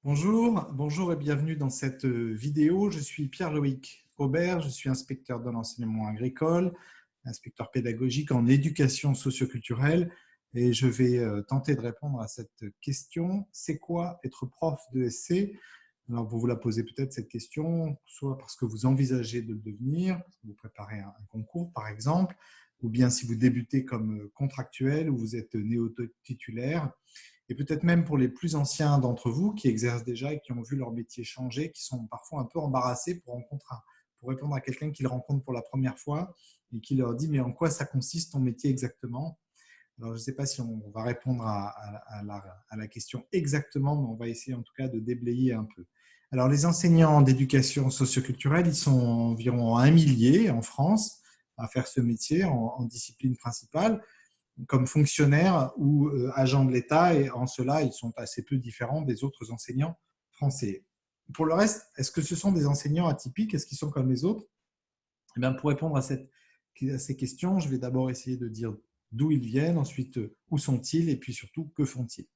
Bonjour et bienvenue dans cette vidéo. Je suis Pierre-Loïc Aubert, je suis inspecteur de l'enseignement agricole, inspecteur pédagogique en éducation socioculturelle et je vais tenter de répondre à cette question. C'est quoi être prof de SC? Alors vous vous la posez peut-être cette question, soit parce que vous envisagez de le devenir, parce que vous préparez un concours par exemple, ou bien si vous débutez comme contractuel ou vous êtes néo-titulaire. Et peut-être même pour les plus anciens d'entre vous qui exercent déjà et qui ont vu leur métier changer, qui sont parfois un peu embarrassés pour répondre à quelqu'un qu'ils rencontrent pour la première fois et qui leur dit « mais en quoi ça consiste ton métier exactement ?» Alors, je ne sais pas si on va répondre à la question exactement, mais on va essayer en tout cas de déblayer un peu. Alors, les enseignants d'éducation socioculturelle, ils sont environ 1 millier en France à faire ce métier en discipline principale comme fonctionnaires ou agents de l'État, et en cela, ils sont assez peu différents des autres enseignants français. Pour le reste, est-ce que ce sont des enseignants atypiques? Est-ce qu'ils sont comme les autres? Eh bien, pour répondre à ces questions, je vais d'abord essayer de dire d'où ils viennent, ensuite où sont-ils, et puis surtout, que font-ils?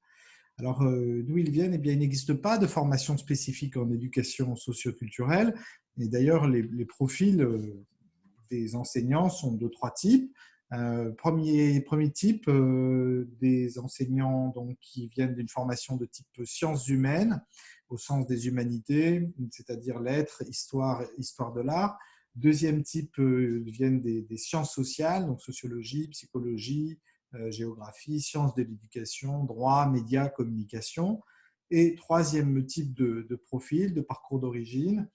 Alors, d'où ils viennent? Eh bien, il n'existe pas de formation spécifique en éducation socioculturelle, et d'ailleurs, les profils des enseignants sont de 3 types. Premier type, des enseignants donc, qui viennent d'une formation de type sciences humaines, au sens des humanités, c'est-à-dire lettres, histoire de l'art. Deuxième type viennent des sciences sociales, donc sociologie, psychologie, géographie, sciences de l'éducation, droit, médias, communication. Et troisième type de profil, de parcours d'origine,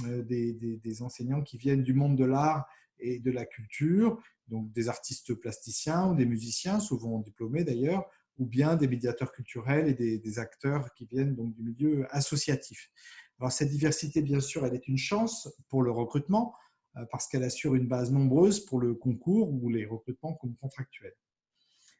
des enseignants qui viennent du monde de l'art et de la culture, donc des artistes plasticiens ou des musiciens, souvent diplômés d'ailleurs, ou bien des médiateurs culturels et des acteurs qui viennent donc du milieu associatif. Alors cette diversité, bien sûr, elle est une chance pour le recrutement parce qu'elle assure une base nombreuse pour le concours ou les recrutements comme contractuels.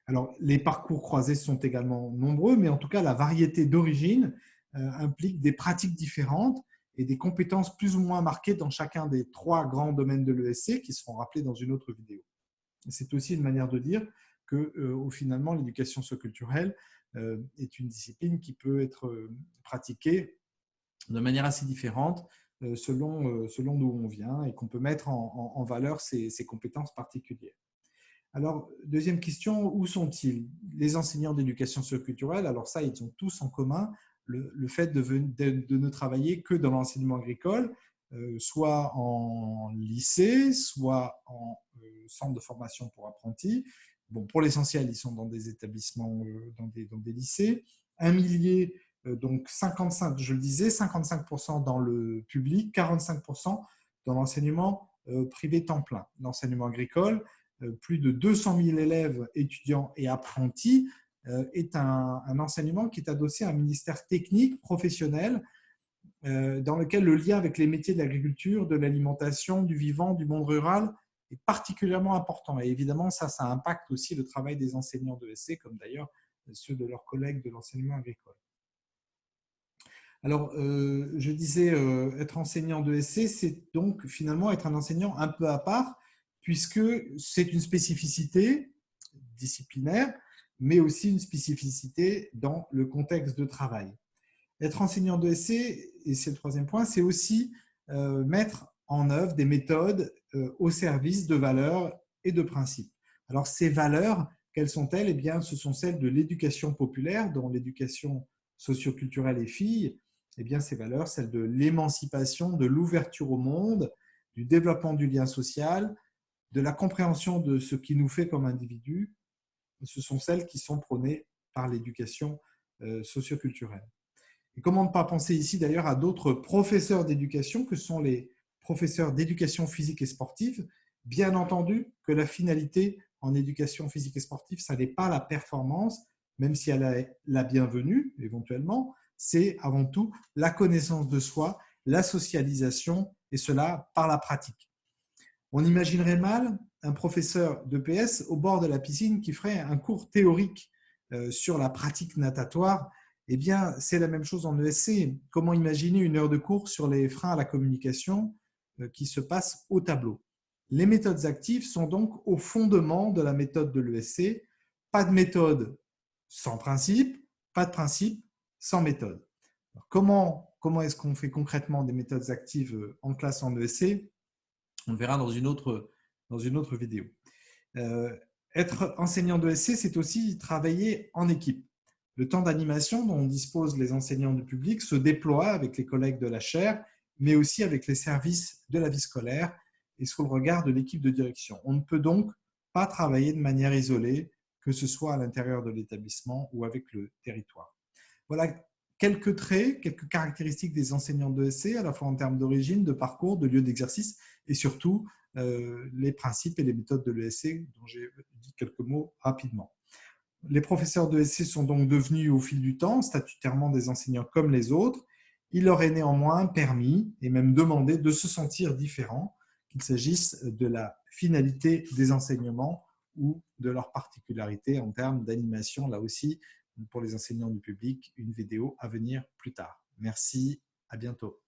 Alors, les parcours croisés sont également nombreux, mais en tout cas, la variété d'origine implique des pratiques différentes et des compétences plus ou moins marquées dans chacun des 3 grands domaines de l'ESC qui seront rappelés dans une autre vidéo. C'est aussi une manière de dire que, finalement, l'éducation socioculturelle est une discipline qui peut être pratiquée de manière assez différente selon d'où on vient et qu'on peut mettre en valeur ces compétences particulières. Alors, deuxième question, où sont-ils? Les enseignants d'éducation socioculturelle, alors ça, ils ont tous en commun le fait de ne travailler que dans l'enseignement agricole, soit en lycée, soit en centre de formation pour apprentis. Bon, pour l'essentiel, ils sont dans des établissements, dans des lycées. 1 millier, donc 55, je le disais, 55% dans le public, 45% dans l'enseignement privé temps plein. L'enseignement agricole, plus de 200 000 élèves, étudiants et apprentis, est un enseignement qui est adossé à un ministère technique, professionnel, dans lequel le lien avec les métiers de l'agriculture, de l'alimentation, du vivant, du monde rural est particulièrement important. Et évidemment, ça impacte aussi le travail des enseignants de SC, comme d'ailleurs ceux de leurs collègues de l'enseignement agricole. Alors, je disais, être enseignant de SC, c'est donc finalement être un enseignant un peu à part, puisque c'est une spécificité disciplinaire, mais aussi une spécificité dans le contexte de travail. Être enseignant de SC, et c'est le troisième point, c'est aussi mettre en œuvre des méthodes au service de valeurs et de principes. Alors, ces valeurs, quelles sont-elles? Eh bien, ce sont celles de l'éducation populaire, dont l'éducation socioculturelle et fille. Eh bien, ces valeurs, celles de l'émancipation, de l'ouverture au monde, du développement du lien social, de la compréhension de ce qui nous fait comme individus, ce sont celles qui sont prônées par l'éducation socioculturelle. Et comment ne pas penser ici d'ailleurs à d'autres professeurs d'éducation que sont les professeurs d'éducation physique et sportive. Bien entendu que la finalité en éducation physique et sportive, ça n'est pas la performance, même si elle est la bienvenue éventuellement, c'est avant tout la connaissance de soi, la socialisation, et cela par la pratique. On imaginerait mal un professeur d'EPS au bord de la piscine qui ferait un cours théorique sur la pratique natatoire. Eh bien, c'est la même chose en ESC. Comment imaginer une heure de cours sur les freins à la communication qui se passe au tableau? Les méthodes actives sont donc au fondement de la méthode de l'ESC. Pas de méthode sans principe, pas de principe sans méthode. Alors, comment est-ce qu'on fait concrètement des méthodes actives en classe en ESC? On le verra dans une autre vidéo. Être enseignant d'ESC, c'est aussi travailler en équipe. Le temps d'animation dont disposent les enseignants du public se déploie avec les collègues de la chaire, mais aussi avec les services de la vie scolaire et sous le regard de l'équipe de direction. On ne peut donc pas travailler de manière isolée, que ce soit à l'intérieur de l'établissement ou avec le territoire. Voilà quelques traits, quelques caractéristiques des enseignants d'ESC, à la fois en termes d'origine, de parcours, de lieu d'exercice et surtout les principes et les méthodes de l'ESC dont j'ai dit quelques mots rapidement. Les professeurs d'ESC sont donc devenus au fil du temps statutairement des enseignants comme les autres. Il leur est néanmoins permis et même demandé de se sentir différents, qu'il s'agisse de la finalité des enseignements ou de leur particularité en termes d'animation. Là aussi, pour les enseignants du public, une vidéo à venir plus tard. Merci, à bientôt.